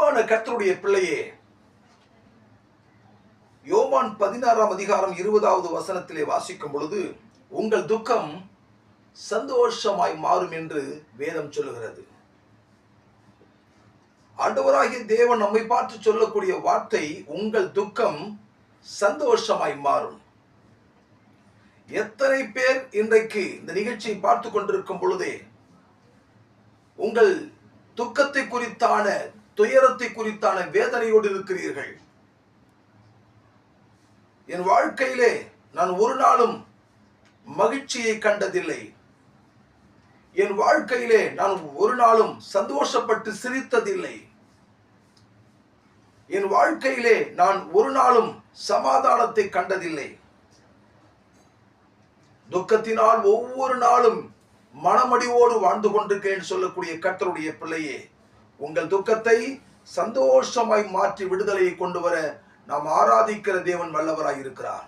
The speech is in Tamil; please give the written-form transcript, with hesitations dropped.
அன்பான கர்த்தருடைய பிள்ளையே, யோவான் 16ஆம் அதிகாரம் 20வது வசனத்திலே வாசிக்கும் பொழுது, உங்கள் துக்கம் சந்தோஷமாய் மாறும் என்று வேதம் சொல்லுகிறது. ஆண்டவராகிய தேவன் நம்மை பார்த்து சொல்லக்கூடிய வார்த்தை, உங்கள் துக்கம் சந்தோஷமாய் மாறும். எத்தனை பேர் இன்றைக்கு இந்த நிகழ்ச்சியை பார்த்து கொண்டிருக்கும் பொழுதே உங்கள் துக்கத்தை குறித்தான, துயரத்தை குறித்தான வேதனையோடு இருக்கிறீர்கள். என் வாழ்க்கையிலே நான் ஒரு நாளும் மகிழ்ச்சியை கண்டதில்லை, என் வாழ்க்கையிலே நான் ஒரு நாளும் சந்தோஷப்பட்டு சிரித்ததில்லை, என் வாழ்க்கையிலே நான் ஒரு நாளும் சமாதானத்தை கண்டதில்லை, துக்கத்தினால் ஒவ்வொரு நாளும் மனமடிவோடு வாழ்ந்து கொண்டிருக்கிறேன் சொல்லக்கூடிய கர்த்தருடைய பிள்ளையே, உங்கள் துக்கத்தை சந்தோஷமாய் மாற்றி விடுதலையை கொண்டு வர நாம் ஆராதிக்கிற தேவன் வல்லவராய் இருக்கிறார்.